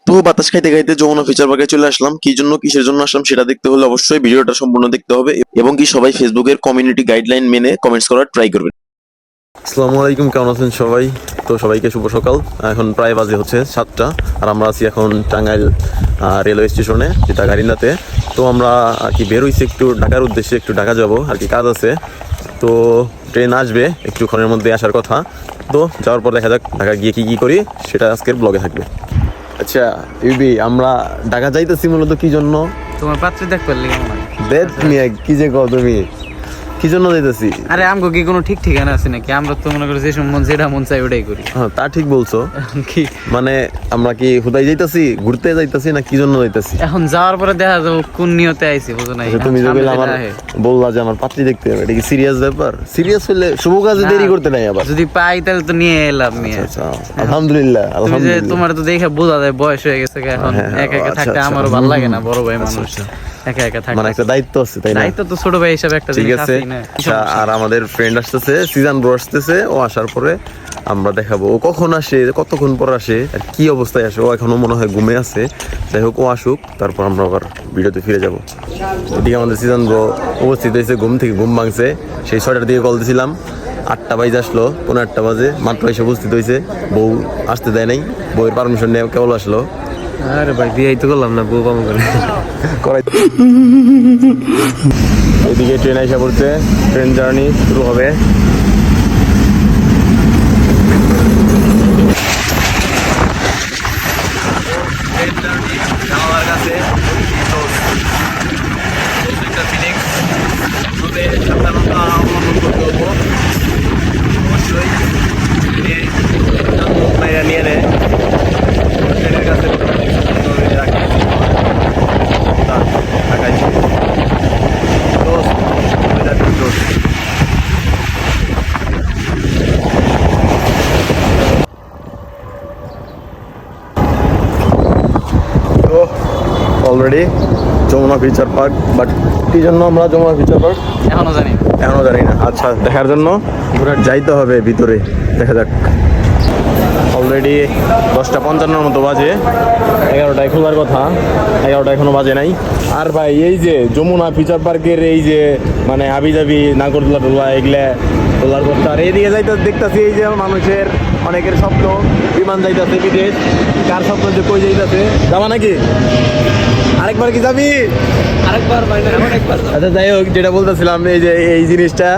তো বাতাস খাইতে খাইতে যমুনা ফিচার পার্কে চলে আসলাম। কি জন্য কিসের জন্য আসলাম সেটা দেখতে হলে অবশ্যই ভিডিওটা সম্পূর্ণ দেখতে হবে, এবং কি সবাই ফেসবুকের কমিউনিটি গাইডলাইন মেনে কমেন্টস করার ট্রাই করবেন। আসসালামু আলাইকুম, কেমন আছেন সবাই? তো সবাইকে শুভ সকাল। এখন প্রায় বাজে হচ্ছে 7টা, আর আমরা আছি এখন টাঙ্গাইল রেলওয়ে স্টেশনে, যেটা গাড়িনাতে। তো আমরা আর কি বের হইছি একটু ঢাকার উদ্দেশ্যে, একটু ঢাকা যাব আর কি, কাজ আছে। তো ট্রেন আসবে একটুক্ষণের মধ্যে, আসার কথা। তো যাওয়ার পর দেখা যাক ঢাকা গিয়ে কি করি, সেটা আজকের ব্লগে থাকবে। আচ্ছা ইউবি, আমরা ঢাকা যাইতেছি মূলত কি জন্য? তোমার পাত্রে দেখ পারলি দেখ মিয়া, কি যে কও তুমি, কি জন্য যাইতেছি? আরে আমগো কি কোনো ঠিক ঠিকানা আছে নাকি? আমরা তো মনে করি যে মন যেটা মন চাই ওটাই করি। হ্যাঁ, তা ঠিক বলছো। কি মানে আমরা কি হুদাই যাইতাছি, ঘুরতে যাইতাছি, না কি জন্য যাইতাছি? এখন যাওয়ার পরে দেখা যাবে কোন নিয়তে আইছি, বুঝো নাই? তুমি যে বললা আমার, বললা যে আমার পাত্রী দেখতে হবে, এটা কি সিরিয়াস ব্যাপার? সিরিয়াস হলে শুভ কাজে দেরি করতে নাই আবার। যদি পাই তাহলে তো নিয়ে এলাম নিয়ে। আচ্ছা, আলহামদুলিল্লাহ আলহামদুলিল্লাহ। তোমার তো দেখে বোঝা যায় বয়স হয়ে গেছে, এখন একা একা থাকতে আমারও ভালো লাগে না। বড় ভাই মানুষ একা একা থাকে, মানে একটা দায়িত্ব আছে, তাই না? দায়িত্ব তো ছোট ভাই হিসাবে একটা ঠিক জিনিস আছে। আছেই না। আচ্ছা, আর আমাদের ফ্রেন্ড আসতেছে, সিজন ব্রো আসতেছে। ও আসার পরে আমরা দেখাবো ও কখন আসে, কতক্ষণ পর আসে, আর কি অবস্থায় আসে। ও এখনো মনে হয় ঘুমে আছে। যাই হোক, ও আসুক, তারপর আমরা আবার ভিডিওতে ফিরে যাবো। এদিকে আমাদের সিজন ব্রো উপস্থিত হয়েছে, ঘুম থেকে ঘুম ভাঙছে। সেই 6টার দিকে কল দিয়েছিলাম, 8টা বাজে আসলো, 8:15 বাজে মাত্র এসে উপস্থিত হয়েছে। বউ আসতে দেয় নাই, বউয়ের পারমিশন নিয়ে কেবল আসলো। আরে ভাই বিয়ে তো করলাম না, বউ কম করে করাই। এদিকে ট্রেন আইসা পড়ছে, ট্রেন জার্নি শুরু হবে। নিয়ে নেয় ট্রেনের কাছে already Jamuna future park. But কি জন্য আমরা যমুনা ফিচার পার্ক এখনো জানি না। আচ্ছা, দেখার জন্য যাইতে হবে ভিতরে, দেখা যাক। অলরেডি 10:55 মতো বাজে, 11টায় খোলার কথা, 11টা এখনো বাজে নাই। আর ভাই এই যে যমুনা ফিচার পার্কের এই যে মানে হাবি জাবি নাগরদোলা টোলা এগুলা তোলার কথা। আর এইদিকে যাইতে দেখতেছি এই যে মানুষের অনেকের স্বপ্ন, বিমান যাইতেছে বিদেশ। কার স্বপ্ন যে কই যাইতেছে, যাবা নাকি? আরেকবার কি যাবি? আরেকবার ভাই না, অনেকবার। আচ্ছা, যাই হোক, যেটা বলতেছিলাম, এই যে এই জিনিসটা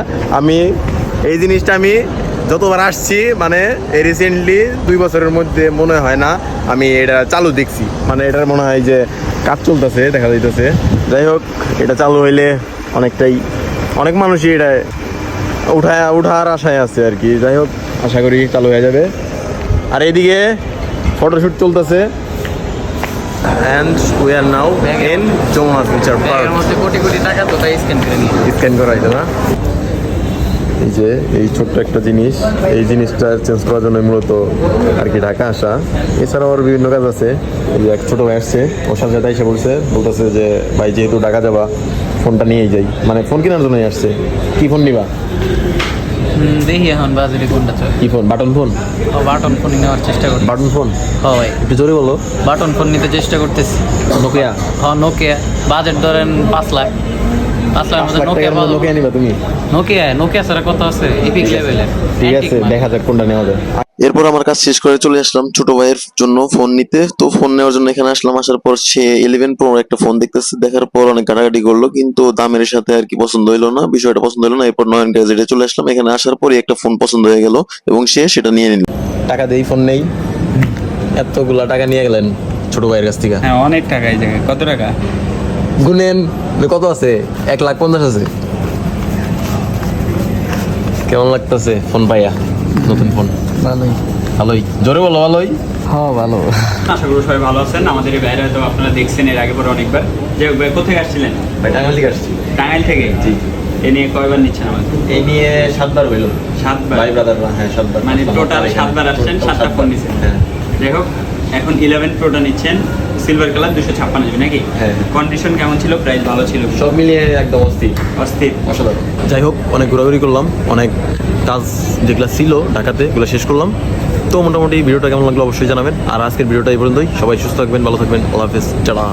আমি যতবার আসছি, মানে এই রিসেন্টলি 2 বছরের মধ্যে মনে হয় না আমি এটা চালু দেখছি। মানে এটার মনে হয় যে কাজ চলতেছে, দেখা যাইতেছে। যাই হোক, এটা চালু হইলে অনেক মানুষই এটা উঠার আশায় আছে আর কি। যাই হোক, আশা করি চালু হয়ে যাবে। আর এইদিকে ফটোশুট চলতেছে। And we are now in Jomuna Future Park. এর মধ্যে কোটি কোটি টাকা তো তাই স্ক্যান করে নিয়ে স্ক্যান করা হয়েছে না? এই যে এই ছোট্ট একটা জিনিস, এই জিনিসটা চেঞ্জ করার জন্য মূলত আর কি ঢাকা আসা। এছাড়াও আরও বিভিন্ন কাজ আছে। এই যে এক ছোটো ভাই আসছে, ওর সাথে সাথে এসে বলতেছে যে ভাই যেহেতু ঢাকা যাবা, ফোনটা নিয়েই যাই। মানে ফোন কেনার জন্যই আসছে। কি ফোন নিবা? দেখি এখন বাজারে কোনটা চাই। কি phone? Button phone? Button phone নেওয়ার চেষ্টা করি। Button phone? হ্যাঁ ভাই, একটু জোরে বলো। বাটন ফোন নিতে চেষ্টা করতেছি। নোকিয়া? হ্যাঁ নোকিয়া। বাজেট ধরেন 5 লাখ। 5 লাখের মধ্যে নোকিয়া পাবো। নোকিয়া নিবা তুমি? নোকিয়া ছাড়া কত আছে এপিক লেভেলের। ঠিক আছে, দেখা যাক কোনটা নেওয়া যায়। এরপর আমার কাজ শেষ করে চলে আসলাম ছোট ভাইয়ের জন্য ফোন নিতে। তো ফোন নেওয়ার জন্য এখানে আসলাম। আসার পর সে 11 Pro একটা ফোন দেখতেছে। দেখার পর অনেক ঘাটাঘাটি করলো, কিন্তু দামের সাথে আর কি পছন্দ হইলো না, বিষয়টা পছন্দ হইলো না। এরপর নয়ন গ্যাজেটে চলে আসলাম। এখানে আসার পরই একটা ফোন পছন্দ হয়ে গেল এবং সে সেটা নিয়ে নিল। টাকা দেই, ফোন নেই। এতগুলা টাকা নিয়ে গেলেন ছোট ভাইয়ের কাছ থেকে? হ্যাঁ, অনেক টাকা। এই জায়গায় কত টাকা গুনেন, কত আছে? 1,50,000 আছে। কেমন লাগতেছে ফোন পাইয়া? নতুন ফোন ভালোই? জোরে বলো। ভালোই? হ্যাঁ ভালো। আশা করি সবাই ভালো আছেন। আমাদের এই বাইরে হয়তো আপনারা দেখছেন এর আগে পরে অনেকবার। যে কোথায় আসছিলেন? ভাই টাঙ্গাইল থেকে আসছি। টাঙ্গাইল থেকে? জি। এ নিয়ে কয়বার নিচ্ছেন আমাদের? এই নিয়ে 7বার হইলো। 7বার? ভাই ব্রাদাররা, হ্যাঁ 7বার। মানে টোটাল 7বার আসছেন, 7টা ফোন নিচ্ছেন। হ্যাঁ। যাই হোক, এখন 11 Proটা নিচ্ছেন, সিলভার কালার, 256 জিবি নাকি? হ্যাঁ। কন্ডিশন কেমন ছিল? প্রাইস ভালো ছিল? সব মিলিয়ে একদম অস্থির। যাই হোক, অনেক ঘোরাঘুরি করলাম, অনেক কাজ যেগুলো ছিল ঢাকাতে এগুলো শেষ করলাম। তো মোটামুটি ভিডিওটা কেমন লাগলো অবশ্যই জানাবেন। আর আজকের ভিডিওটা এই পর্যন্তই। সবাই সুস্থ থাকবেন, ভালো থাকবেন, আল্লাহ হাফেজ, টাটা।